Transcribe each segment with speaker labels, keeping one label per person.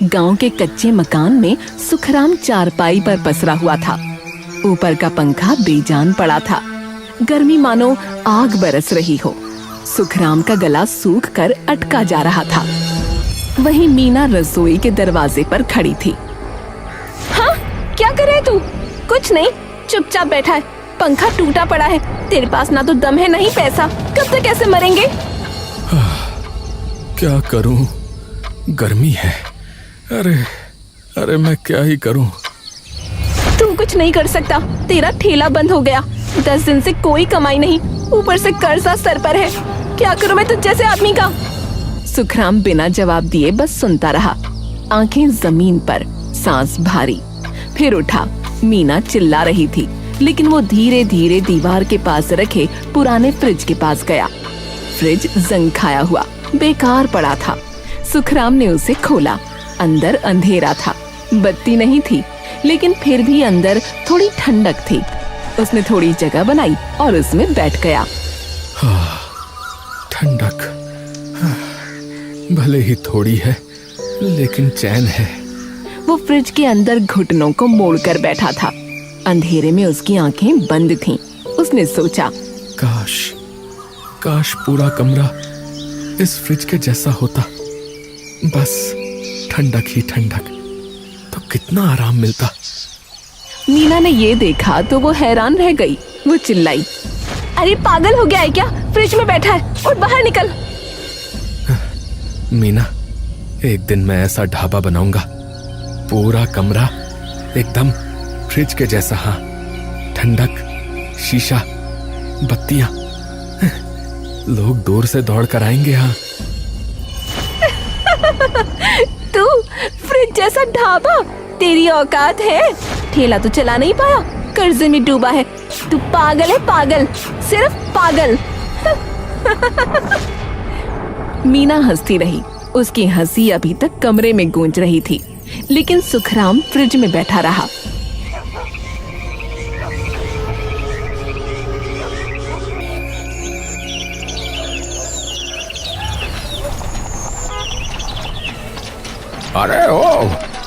Speaker 1: गांव के कच्चे मकान में सुखराम चारपाई पर पसरा हुआ था। ऊपर का पंखा बेजान पड़ा था। गर्मी मानो आग बरस रही हो। सुखराम का गला सूख कर अटका जा रहा था। वहीं मीना रसोई के दरवाजे पर खड़ी थी। हाँ, क्या कर रहे तू? कुछ नहीं, चुपचाप बैठा है। पंखा टूटा पड़ा है। तेरे पास ना तो दम है, नहीं पैसा। कब तक ऐसे मरेंगे?
Speaker 2: क्या करूं, गर्मी है। अरे मैं क्या ही करूं।
Speaker 1: तू कुछ नहीं कर सकता। तेरा ठेला बंद हो गया। 10 दिन से कोई कमाई नहीं, ऊपर से कर्जा सर पर है। क्या करूं मैं तुझ जैसे आदमी का? सुखराम बिना जवाब दिए बस सुनता रहा, आंखें जमीन पर, सांस भारी। फिर उठा। मीना चिल्ला रही थी, लेकिन वो धीरे धीरे दीवार के पास रखे पुराने फ्रिज के पास गया। फ्रिज जंग खाया हुआ, बेकार पड़ा था। सुखराम ने उसे खोला। अंदर अंधेरा था, बत्ती नहीं थी, लेकिन फिर भी अंदर थोड़ी ठंडक थी। उसने थोड़ी जगह बनाई और उसमें बैठ गया।
Speaker 2: ठंडक भले ही थोड़ी है, लेकिन चैन है।
Speaker 1: वो फ्रिज के अंदर घुटनों को मोड़कर बैठा था। अंधेरे में उसकी आंखें बंद थीं। उसने सोचा,
Speaker 2: काश पूरा कमरा इस फ्रिज के जैसा होता। बस ठंडक ही ठंडक, तो कितना आराम मिलता।
Speaker 1: मीना ने ये देखा तो वो हैरान रह गई। वो चिल्लाई, अरे पागल हो गया है क्या? फ्रिज में बैठा है, और बाहर निकल।
Speaker 2: मीना, एक दिन मैं ऐसा ढाबा बनाऊंगा, पूरा कमरा एकदम फ्रिज के जैसा। हाँ, ठंडक, शीशा, बत्तियां, लोग दूर से दौड़ कर आएंगे। हाँ।
Speaker 1: तू फ्रिज जैसा ढाबा? तेरी औकात है? ठेला तो चला नहीं पाया, कर्जे में डूबा है। तू पागल है, पागल, सिर्फ पागल। मीना हंसती रही। उसकी हंसी अभी तक कमरे में गूंज रही थी, लेकिन सुखराम फ्रिज में बैठा रहा।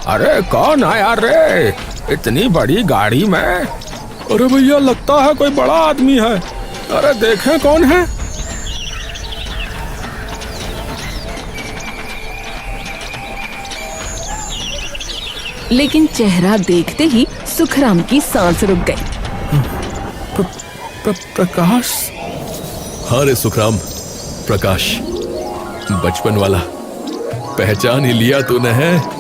Speaker 2: अरे कौन आया रे इतनी बड़ी गाड़ी में? अरे भैया, लगता है कोई बड़ा आदमी है। अरे देखें कौन है।
Speaker 1: लेकिन चेहरा देखते ही सुखराम की सांस रुक गई।
Speaker 2: प्रकाश। हाँ रे सुखराम, प्रकाश, बचपन वाला। पहचान ही लिया तूने है।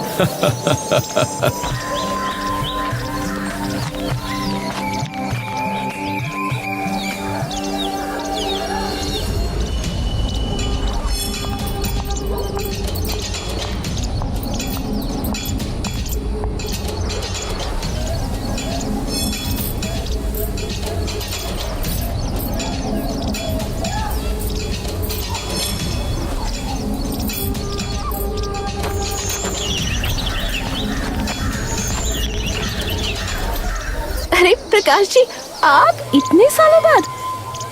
Speaker 1: अरे प्रकाश जी, आप इतने सालों बाद?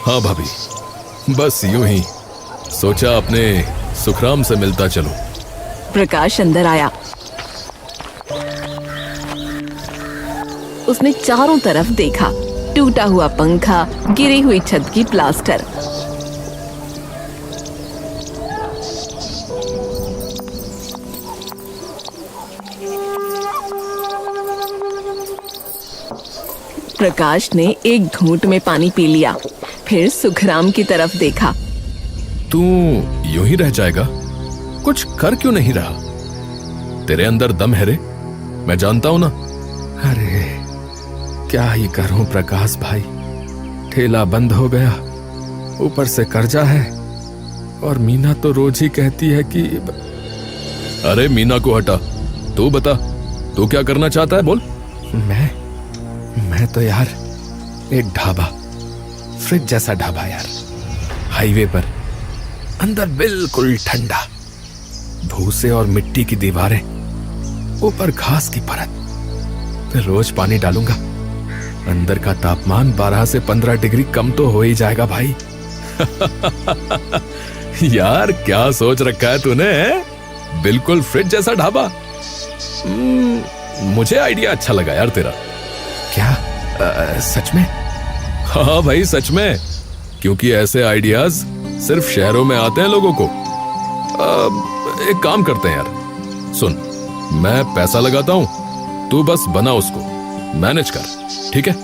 Speaker 2: हाँ भाभी, बस यूं ही सोचा अपने सुखराम से मिलता चलूं।
Speaker 1: प्रकाश अंदर आया। उसने चारों तरफ देखा। टूटा हुआ पंखा, गिरी हुई छत की प्लास्टर। प्रकाश ने एक घूंट में पानी पी लिया, फिर सुखराम की तरफ देखा।
Speaker 2: तू यूं ही रह जाएगा? कुछ कर क्यों नहीं रहा? तेरे अंदर दम है रे, मैं जानता हूं ना। अरे क्या ही करूं प्रकाश भाई, ठेला बंद हो गया, ऊपर से कर्जा है, और मीना तो रोज ही कहती है कि। अरे मीना को हटा, तू बता, तू क्या करना चाहता है, बोल। मैं तो यार एक ढाबा, फ्रिज जैसा ढाबा यार, हाईवे पर, अंदर बिल्कुल ठंडा, भूसे और मिट्टी की दीवारें, ऊपर घास की परत, फिर रोज पानी डालूंगा। अंदर का तापमान 12 से 15 डिग्री कम तो हो ही जाएगा भाई। यार क्या सोच रखा है तूने? बिल्कुल फ्रिज जैसा ढाबा। मुझे आइडिया अच्छा लगा यार तेरा। क्या? सच में? हाँ भाई सच में, क्योंकि ऐसे आइडियाज सिर्फ शहरों में आते हैं लोगों को। एक काम करते हैं यार, सुन, मैं पैसा लगाता हूँ, तू बस बना उसको, मैनेज कर, ठीक है?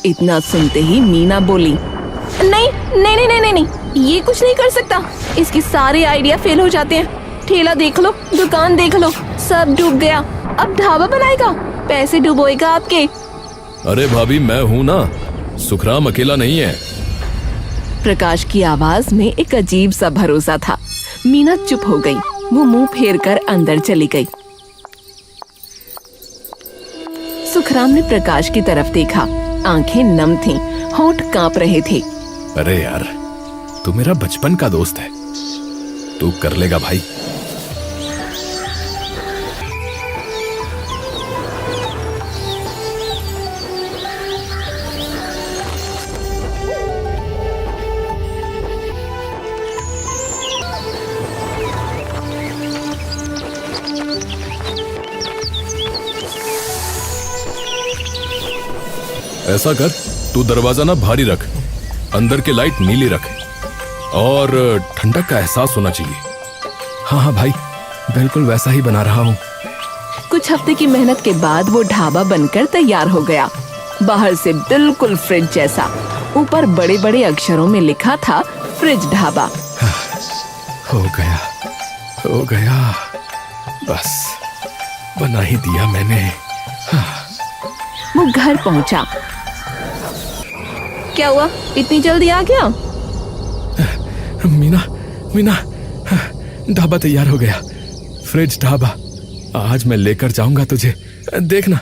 Speaker 1: इतना सुनते ही मीना बोली, नहीं नहीं नहीं नहीं नहीं, ये कुछ नहीं कर सकता। इसके सारे आइडिया फेल हो जाते हैं। ठेला देख लो, दुकान देख लो, सब डूब गया। अब ढाबा बनाएगा, पैसे डुबोएगा आपके।
Speaker 2: अरे भाभी, मैं हूं ना, सुखराम अकेला नहीं है।
Speaker 1: प्रकाश की आवाज में एक अजीब सा भरोसा था। मीना चुप हो गई। वो मुंह फेर कर अंदर चली गई। सुखराम ने प्रकाश की तरफ देखा। आंखें नम थीं, होंठ कांप रहे थे।
Speaker 2: अरे यार, तू मेरा बचपन का दोस्त है, तू कर लेगा भाई। ऐसा कर, तू दरवाजा ना भारी रख, अंदर की लाइट नीली रख, और ठंडक का एहसास होना चाहिए। हाँ हाँ भाई, बिल्कुल वैसा ही बना रहा हूँ।
Speaker 1: कुछ हफ्ते की मेहनत के बाद वो ढाबा बनकर तैयार हो गया। बाहर से बिल्कुल फ्रिज जैसा, ऊपर बड़े बड़े अक्षरों में लिखा था फ्रिज ढाबा।
Speaker 2: हो गया, हो गया, बस बना ही दिया मैंने।
Speaker 1: वो घर पहुंचा। क्या हुआ, इतनी जल्दी आ गया?
Speaker 2: मीना, मीना, ढाबा तैयार हो गया, फ्रिज ढाबा। आज मैं लेकर जाऊंगा तुझे, देखना।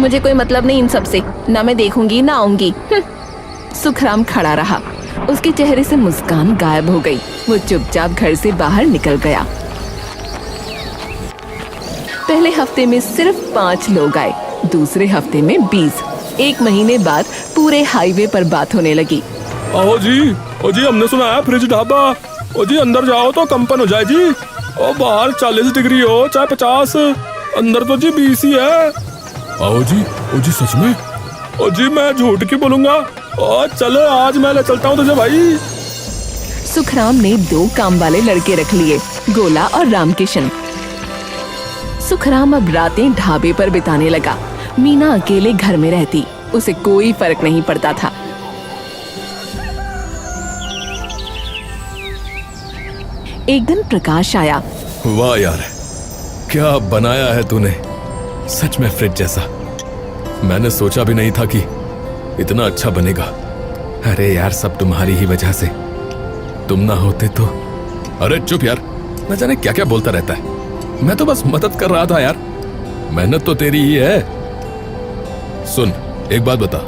Speaker 1: मुझे कोई मतलब नहीं इन सब से, ना मैं देखूंगी ना आऊंगी। सुखराम खड़ा रहा। उसके चेहरे से मुस्कान गायब हो गई। वो चुपचाप घर से बाहर निकल गया। पहले हफ्ते में सिर्फ 5 लोग आए, दूसरे हफ्ते में 20। 1 महीने बाद पूरे हाईवे पर बात होने लगी।
Speaker 2: आओ जी, ओ जी, हमने सुना है फ्रिज ढाबा। ओ जी, अंदर जाओ तो कंपन हो जाए जी। ओ बाहर 40 डिग्री हो चाहे 50, अंदर तो जी 20 ही है। आओ जी, ओ जी, सच में? ओ जी, मैं झूठ क्यों बोलूंगा? ओ चलो, आज मैं ले चलता हूँ तुझे भाई।
Speaker 1: सुखराम ने 2 काम वाले लड़के रख लिए, गोला और रामकिशन। सुखराम अब रातें ढाबे पर बिताने लगा। मीना अकेले घर में रहती, उसे कोई फर्क नहीं पड़ता था। एक दिन प्रकाश आया।
Speaker 2: वाह यार, क्या बनाया है तूने, सच में फ्रिज जैसा। मैंने सोचा भी नहीं था कि इतना अच्छा बनेगा। अरे यार, सब तुम्हारी ही वजह से, तुम ना होते तो। अरे चुप यार, न जाने क्या क्या बोलता रहता है। मैं तो बस मदद कर रहा था यार, मेहनत तो तेरी ही है। सुन, एक बात बता,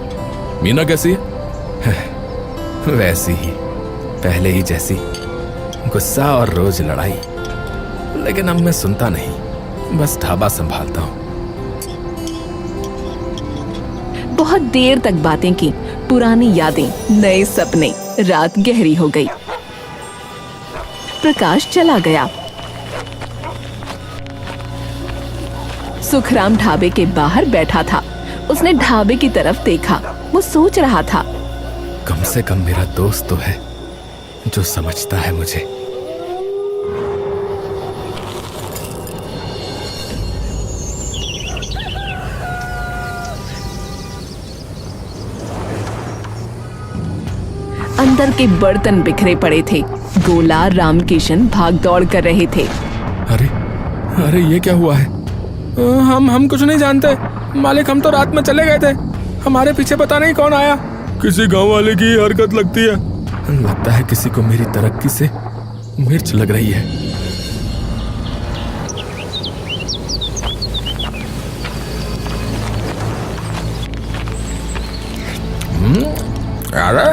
Speaker 2: मीना कैसी है? वैसी ही, पहले ही जैसी, गुस्सा और रोज लड़ाई। लेकिन अब मैं सुनता नहीं, बस ढाबा संभालता हूँ।
Speaker 1: बहुत देर तक बातें की, पुरानी यादें, नए सपने। रात गहरी हो गई। प्रकाश चला गया। सुखराम ढाबे के बाहर बैठा था। उसने ढाबे की तरफ देखा। वो सोच रहा था,
Speaker 2: कम से कम मेरा दोस्त तो है जो समझता है मुझे।
Speaker 1: अंदर के बर्तन बिखरे पड़े थे। गोला, रामकिशन भाग दौड़ कर रहे थे।
Speaker 2: अरे अरे, ये क्या हुआ है? हम कुछ नहीं जानते मालिक, हम तो रात में चले गए थे। हमारे पीछे पता नहीं कौन आया। किसी गांव वाले की हरकत लगती है। लगता है किसी को मेरी तरक्की से मिर्च लग रही है। अरे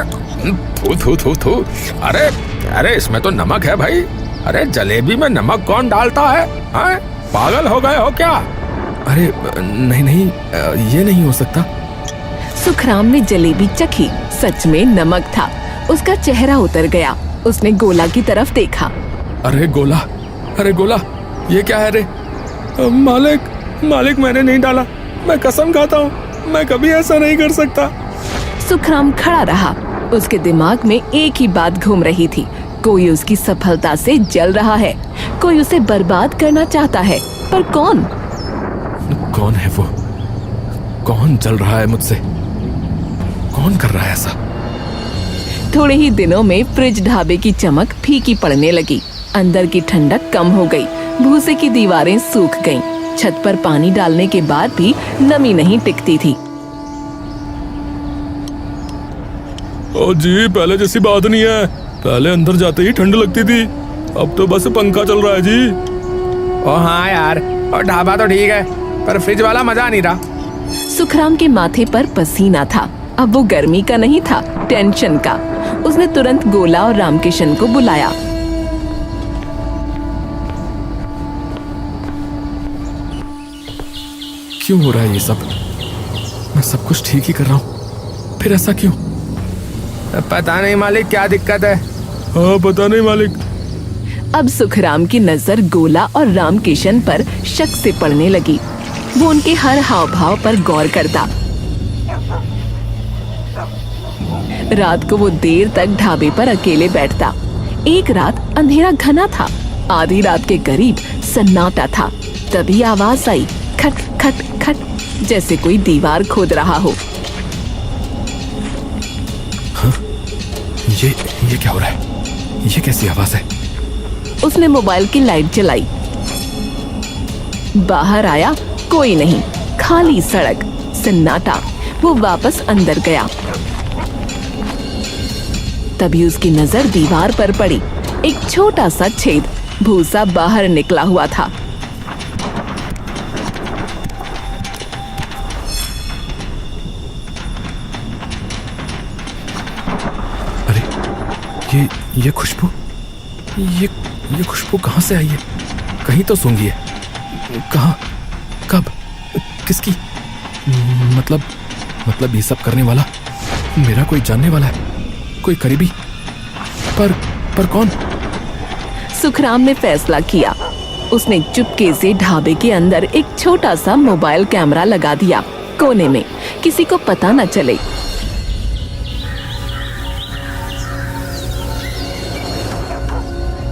Speaker 2: थू थू थू, अरे अरे, इसमें तो नमक है भाई। अरे जलेबी में नमक कौन डालता है? पागल हो गए हो क्या? अरे नहीं नहीं, ये नहीं हो सकता।
Speaker 1: सुखराम ने जलेबी चखी। सच में नमक था। उसका चेहरा उतर गया। उसने गोला की तरफ देखा।
Speaker 2: अरे गोला, अरे गोला, ये क्या है रे? मालिक, मालिक मैंने नहीं डाला, मैं कसम खाता हूँ, मैं कभी ऐसा नहीं कर सकता।
Speaker 1: सुखराम खड़ा रहा। उसके दिमाग में एक ही बात घूम रही थी, कोई उसकी सफलता से जल रहा है, कोई उसे बर्बाद करना चाहता है, पर कौन?
Speaker 2: कौन है वो? कौन जल रहा है मुझसे? कौन कर रहा है ऐसा?
Speaker 1: थोड़े ही दिनों में फ्रिज ढाबे की चमक फीकी पड़ने लगी। अंदर की ठंडक कम हो गई, भूसे की दीवारें सूख गईं। छत पर पानी डालने के बाद भी नमी नहीं टिकती थी।
Speaker 2: ओ जी, पहले जैसी बात नहीं है। पहले अंदर जाते ही ठंड लगती थी, अब तो बस पंखा चल रहा है जी।
Speaker 3: ओ हाँ यार, और ढाबा तो ठीक है, पर फ्रिज वाला मजा नहीं रहा।
Speaker 1: सुखराम के माथे पर पसीना था। अब वो गर्मी का नहीं था, टेंशन का। उसने तुरंत गोला और रामकिशन को बुलाया।
Speaker 2: क्यों हो रहा है ये सब? मैं सब कुछ ठीक ही कर रहा हूँ, फिर ऐसा क्यों?
Speaker 3: पता नहीं मालिक, क्या दिक्कत है।
Speaker 2: हाँ, पता नहीं मालिक।
Speaker 1: अब सुखराम की नजर गोला और रामकिशन पर शक से पड़ने लगी। वो उनके हर हाव भाव पर गौर करता। रात को वो देर तक ढाबे पर अकेले बैठता। एक रात अंधेरा घना था, आधी रात के करीब सन्नाटा था। तभी आवाज आई, खट खट खट, जैसे कोई दीवार खोद रहा हो।
Speaker 2: हाँ? ये क्या हो रहा है? ये कैसी आवाज है?
Speaker 1: उसने मोबाइल की लाइट जलाई। बाहर आया, कोई नहीं, खाली सड़क, सन्नाटा। वो वापस अंदर गया। तभी उसकी नजर दीवार पर पड़ी। एक छोटा सा छेद, भूसा बाहर निकला हुआ था।
Speaker 2: अरे, ये खुशबू, ये खुशबू कहाँ से आई है? कहीं तो सूंघी है। कहाँ? कब? किसकी? मतलब ये सब करने वाला मेरा कोई जानने वाला है, कोई करीबी। पर कौन?
Speaker 1: सुखराम ने फैसला किया। उसने चुपके से ढाबे के अंदर एक छोटा सा मोबाइल कैमरा लगा दिया, कोने में, किसी को पता न चले।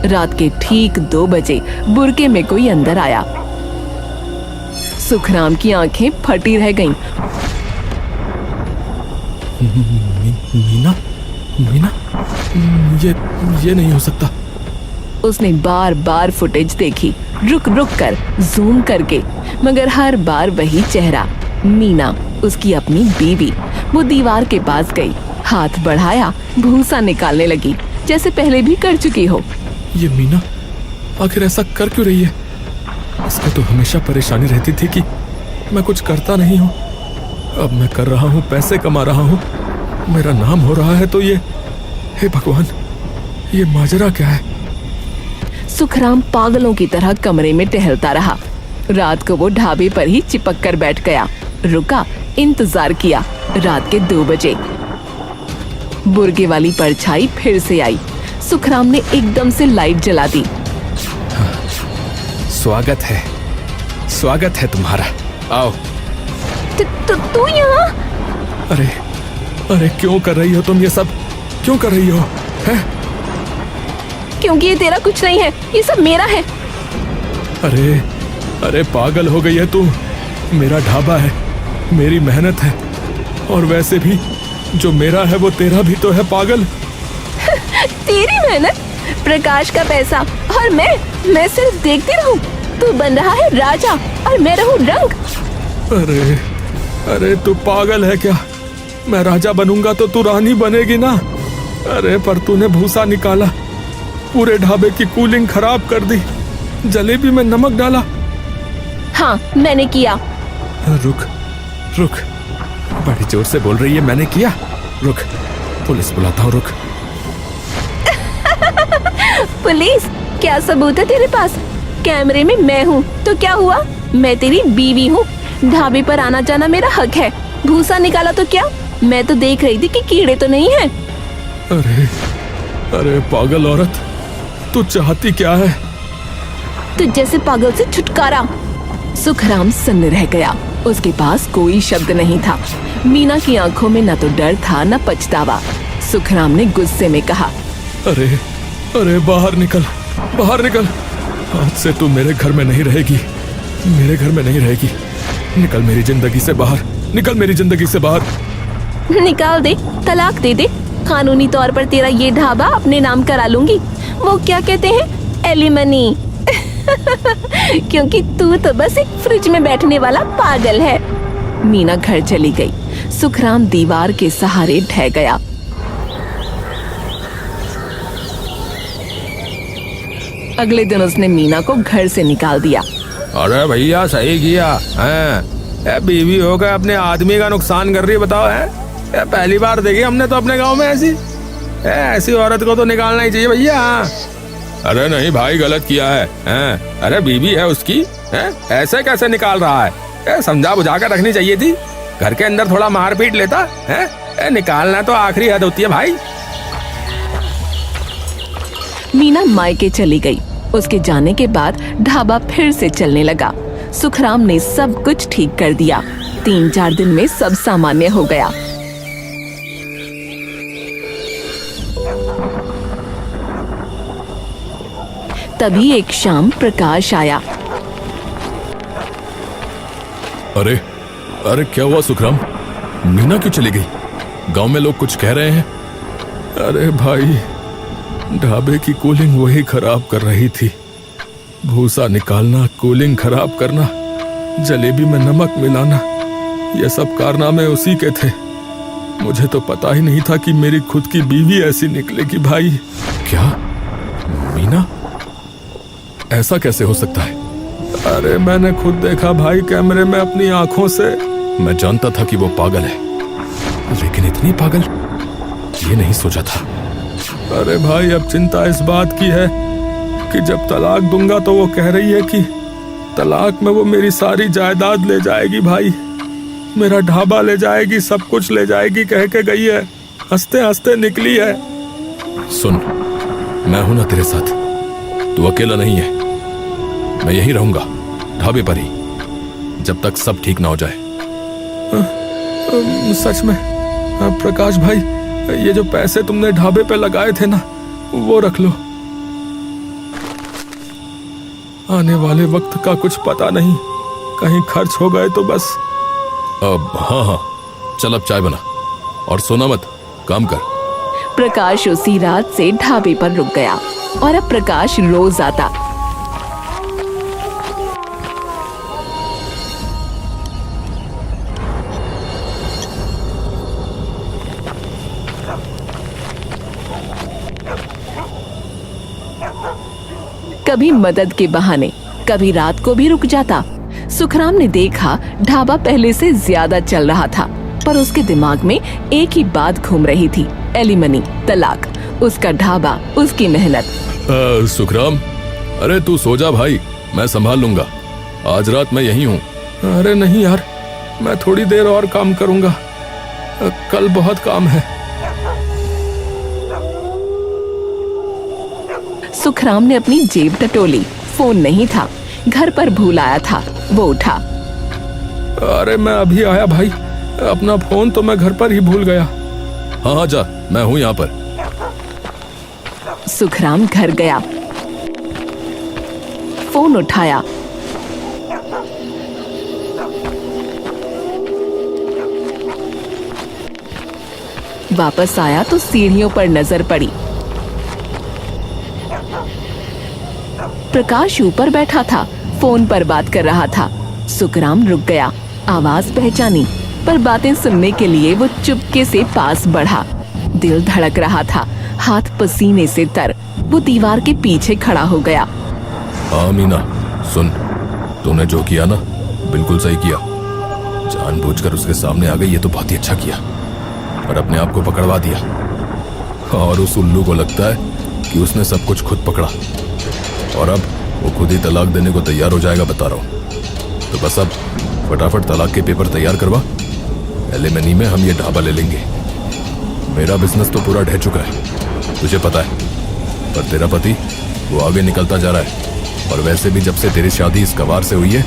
Speaker 1: रात के ठीक 2 बजे बुरके में कोई अंदर आया। सुखराम की आंखें फटी रह गईं।
Speaker 2: मीना, ये नहीं हो सकता।
Speaker 1: उसने बार बार फुटेज देखी, रुक रुक कर, जूम करके, मगर हर बार वही चेहरा, मीना, उसकी अपनी बीवी। वो दीवार के पास गई, हाथ बढ़ाया, भूसा निकालने लगी, जैसे पहले भी कर चुकी हो।
Speaker 2: ये मीना आखिर ऐसा कर क्यों रही है? इसको तो हमेशा परेशानी रहती थी कि मैं कुछ करता नहीं हूँ। अब मैं कर रहा हूँ, पैसे कमा रहा हूँ, मेरा नाम हो रहा है, तो ये, हे भगवान, ये माजरा क्या है?
Speaker 1: सुखराम पागलों की तरह कमरे में टहलता रहा। रात को वो ढाबे पर ही चिपक कर बैठ गया, रुका, इंतजार किया। रात के 2 बजे बुर्गे वाली परछाई फिर से आई। सुखराम ने एकदम से लाइट जला दी।
Speaker 2: स्वागत है तुम्हारा, आओ।
Speaker 1: तू यहाँ?
Speaker 2: अरे क्यों कर रही हो तुम ये सब? क्यों कर रही हो? हैं?
Speaker 1: क्योंकि ये तेरा कुछ नहीं है, ये सब मेरा है।
Speaker 2: अरे पागल हो गई है तू। मेरा ढाबा है, मेरी मेहनत है, और वैसे भी जो मेरा है वो तेरा भी तो है, पागल।
Speaker 1: तेरी मेहनत, प्रकाश का पैसा, और मैं सिर्फ देखती रहूं। तू बन रहा है राजा और मैं रहूं रंक।
Speaker 2: अरे तू पागल है क्या? मैं राजा बनूंगा तो तू रानी बनेगी ना। अरे पर तूने भूसा निकाला, पूरे ढाबे की कूलिंग खराब कर दी, जलेबी में नमक डाला।
Speaker 1: हाँ, मैंने किया।
Speaker 2: रुक, बड़ी जोर से बोल रही है, मैंने किया। रुक, पुलिस बुलाता हूँ, रुक।
Speaker 1: पुलिस? क्या सबूत है तेरे पास? कैमरे में मैं हूँ तो क्या हुआ? मैं तेरी बीवी हूँ, ढाबे पर आना जाना मेरा हक है। भूसा निकाला तो क्या? मैं तो देख रही थी कि कीड़े तो नहीं हैं।
Speaker 2: अरे पागल औरत, तू चाहती क्या है?
Speaker 1: तुझ जैसे पागल से छुटकारा। सुखराम सन्न रह गया। उसके पास कोई शब्द नहीं था। मीना की आंखों में न तो डर था न पछतावा। सुखराम ने गुस्से में कहा,
Speaker 2: अरे अरे बाहर निकल, बाहर निकल। आज से तू मेरे घर में नहीं रहेगी, मेरे घर में नहीं रहेगी। निकल मेरी जिंदगी से बाहर, निकल मेरी जिंदगी से बाहर।
Speaker 1: निकाल दे, तलाक दे दे। कानूनी तौर पर तेरा ये ढाबा अपने नाम करा लूंगी। वो क्या कहते हैं, एलिमनी। क्योंकि तू तो बस एक फ्रिज में बैठने वाला पागल है। मीना घर चली गई। सुखराम दीवार के सहारे ढह गया। अगले दिन उसने मीना को घर से निकाल दिया।
Speaker 3: अरे भैया सही किया है, बीवी होकर अपने आदमी का नुकसान कर रही है, बताओ है। पहली बार देखी हमने तो अपने गांव में ऐसी औरत को तो निकालना ही चाहिए भैया। अरे नहीं भाई, गलत किया है। अरे बीवी है उसकी, ऐसे कैसे निकाल रहा है? समझा बुझा कर रखनी चाहिए थी। घर के अंदर थोड़ा मार पीट लेता है। निकालना तो आखिरी हद होती है भाई।
Speaker 1: मीना मायके चली गई। उसके जाने के बाद ढाबा फिर से चलने लगा। सुखराम ने सब कुछ ठीक कर दिया। 3-4 दिन में सब सामान्य हो गया। तभी एक शाम प्रकाश आया।
Speaker 2: अरे अरे क्या हुआ सुखराम? मीना क्यों चली गई? गांव में लोग कुछ कह रहे हैं। अरे भाई, ढाबे की कूलिंग वही खराब कर रही थी। भूसा निकालना, कूलिंग खराब करना, जलेबी में नमक मिलाना, ये सब कारनामे उसी के थे। मुझे तो पता ही नहीं था कि मेरी खुद की बीवी ऐसी निकलेगी भाई। क्या मीना? ऐसा कैसे हो सकता है? अरे मैंने खुद देखा भाई, कैमरे में अपनी आंखों से। मैं जानता था कि वो पागल है, लेकिन इतनी पागल ये नहीं सोचा था। अरे भाई, अब चिंता इस बात की है कि जब तलाक दूंगा तो वो कह रही है कि तलाक में वो मेरी सारी जायदाद ले जाएगी भाई, मेरा ढाबा ले जाएगी, सब कुछ ले जाएगी कह के गई है। हंसते हंसते निकली है। सुन, मैं हूं ना तेरे साथ, तू अकेला नहीं है। मैं यहीं रहूंगा, ढाबे पर ही, जब तक सब ठीक ना हो जाए। सच में? प्रकाश भाई, ये जो पैसे तुमने ढाबे पे लगाए थे ना, वो रख लो। आने वाले वक्त का कुछ पता नहीं, कहीं खर्च हो गए तो बस। अब हाँ, चल अब चाय बना और सोना मत, काम कर।
Speaker 1: प्रकाश उसी रात से ढाबे पर रुक गया और अब प्रकाश रोज आता। कभी मदद के बहाने, कभी रात को भी रुक जाता। सुखराम ने देखा ढाबा पहले से ज्यादा चल रहा था, पर उसके दिमाग में एक ही बात घूम रही थी, एलिमनी, तलाक, उसका ढाबा, उसकी मेहनत।
Speaker 2: सुखराम, अरे तू सो जा भाई, मैं संभाल लूंगा। आज रात मैं यहीं हूँ। अरे नहीं यार, मैं थोड़ी देर और काम करूंगा, कल बहुत काम है।
Speaker 1: सुखराम ने अपनी जेब टटोली। फोन नहीं था, घर पर भूल आया था। वो उठा।
Speaker 2: अरे मैं अभी आया भाई, अपना फोन तो मैं घर पर ही भूल गया। हाँ हाँ जा, मैं हूँ यहाँ पर।
Speaker 1: सुखराम घर गया, फोन उठाया। वापस आया तो सीढ़ियों पर नजर पड़ी। प्रकाश ऊपर बैठा था, फोन पर बात कर रहा था। सुखराम रुक गया, आवाज पहचानी, पर बातें सुनने के लिए वो चुपके से पास बढ़ा। दिल धड़क रहा था, हाथ पसीने से तर। वो दीवार के पीछे खड़ा हो गया।
Speaker 2: हाँ मीना, सुन, तूने जो किया ना, बिल्कुल सही किया। जानबूझकर उसके सामने आ गई, ये तो बहुत ही अच्छा किया, पर अपने आप को पकड़वा दिया। और उस उल्लू को लगता है कि उसने सब कुछ खुद पकड़ा, और अब वो खुद ही तलाक देने को तैयार हो जाएगा, बता रहा हूँ। तो बस अब फटाफट तलाक के पेपर तैयार करवा, एलिमनी में हम ये ढाबा ले लेंगे। मेरा बिजनेस तो पूरा ढह चुका है, तुझे पता है, पर तेरा पति वो आगे निकलता जा रहा है। और वैसे भी जब से तेरी शादी इस गवार से हुई है,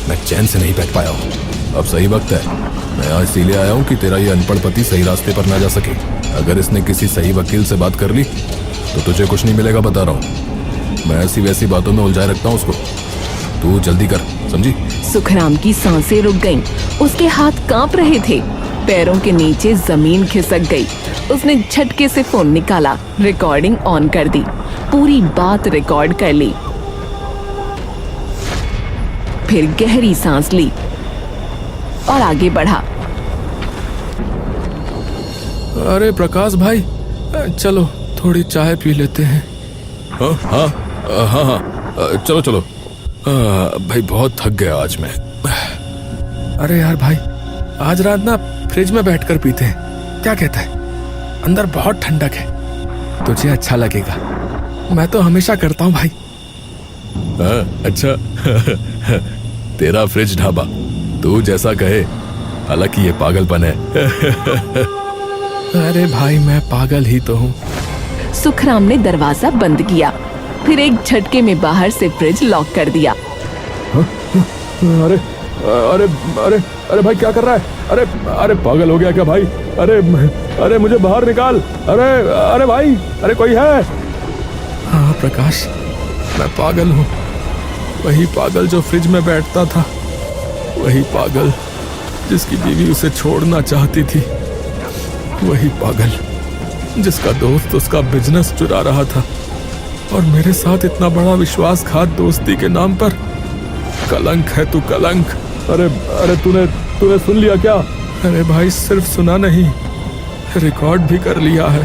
Speaker 2: मैं चैन से नहीं बैठ पाया हूँ। अब सही वक्त है। मैं आज इसीलिए आया हूँ कि तेरा ये अनपढ़ पति सही रास्ते पर ना जा सके। अगर इसने किसी सही वकील से बात कर ली तो तुझे कुछ नहीं मिलेगा, बता रहा हूँ। मैं ऐसी वैसी बातों में उलझाए रखता हूँ उसको। तू जल्दी कर, समझी?
Speaker 1: सुखराम की सांसें रुक गईं। उसके हाथ कांप रहे थे, पैरों के नीचे जमीन खिसक गई। उसने झटके से फोन निकाला, रिकॉर्डिंग ऑन कर दी, पूरी बात रिकॉर्ड कर ली। फिर गहरी सांस ली और आगे बढ़ा।
Speaker 3: अरे प्रकाश भाई, चलो थोड़ी चाय पी लेते हैं।
Speaker 2: हाँ हाँ हाँ हाँ, चलो चलो। भाई बहुत थक गया आज मैं।
Speaker 3: अरे यार भाई, आज रात ना फ्रिज में बैठकर पीते हैं, क्या कहता है? अंदर बहुत ठंडक है, तुझे अच्छा लगेगा। मैं तो हमेशा करता हूँ भाई।
Speaker 2: अच्छा। तेरा फ्रिज ढाबा, तू जैसा कहे। हालांकि ये पागलपन है।
Speaker 3: अरे भाई, मैं पागल ही तो हूँ।
Speaker 1: सुखराम ने दरवाजा बंद किया, फिर एक झटके में बाहर से फ्रिज लॉक कर दिया।
Speaker 3: अरे अरे अरे अरे भाई, क्या कर रहा है? अरे अरे पागल हो गया क्या भाई? अरे अरे मुझे बाहर निकाल। अरे अरे भाई, अरे कोई है? हाँ प्रकाश, मैं पागल हूँ। वही पागल जो फ्रिज में बैठता था, वही पागल जिसकी बीवी उसे छोड़ना चाहती थी, वही पागल जिसका दोस्त उसका बिजनेस चुरा रहा था, और मेरे साथ इतना बड़ा विश्वासघात दोस्ती के नाम पर। कलंक है तू, कलंक। अरे अरे तूने सुन लिया क्या? अरे भाई, सिर्फ सुना नहीं, रिकॉर्ड भी कर लिया है।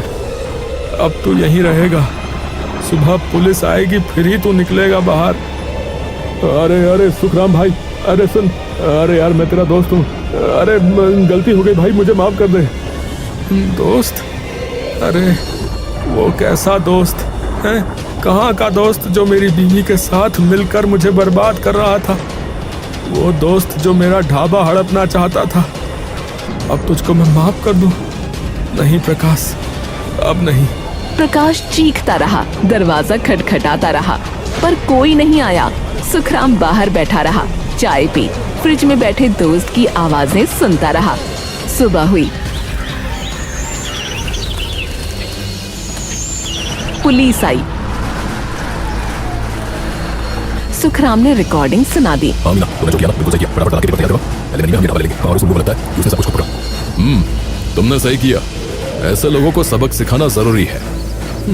Speaker 3: अब तू यहीं रहेगा, सुबह पुलिस आएगी फिर ही तू निकलेगा बाहर। अरे अरे सुखराम भाई, अरे सुन। अरे यार, मैं तेरा दोस्त हूँ। अरे गलती हो गई भाई, मुझे माफ कर दे। दोस्त? अरे वो कैसा दोस्त है? कहाँ का दोस्त जो मेरी बीवी के साथ मिलकर मुझे बर्बाद कर रहा था? वो दोस्त जो मेरा ढाबा हड़पना चाहता था। अब तुझको मैं माफ कर दूं? नहीं प्रकाश, अब नहीं।
Speaker 1: प्रकाश चीखता रहा, दरवाजा खटखटाता रहा, पर कोई नहीं आया। सुखराम बाहर बैठा रहा, चाय पी, फ्रिज में बैठे दोस्त की आवाजें सुनता रहा। सुबह हुई, पुलिस आई। सुखराम ने रिकॉर्डिंग सुना दी।
Speaker 2: हाँ मीना, तुमने जो किया ना बिल्कुल सही किया। फटाफट तैयार करो, पहले नहीं हम ढाबा ले लेंगे और उस लोगों को लगता है कि उसने सब कुछ पकड़ा। तुमने सही किया। ऐसे लोगों को सबक सिखाना जरूरी है।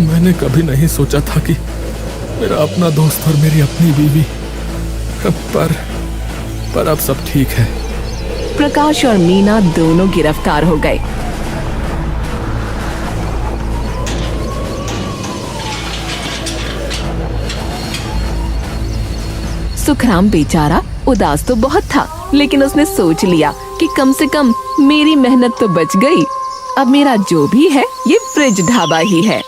Speaker 3: मैंने कभी नहीं सोचा था कि मेरा अपना दोस्त और मेरी अपनी बीवी, पर अब सब ठीक है।
Speaker 1: प्रकाश और मीना दोनों गिरफ्तार हो गए। सुखराम बेचारा उदास तो बहुत था, लेकिन उसने सोच लिया कि कम से कम मेरी मेहनत तो बच गई। अब मेरा जो भी है ये फ्रिज ढाबा ही है।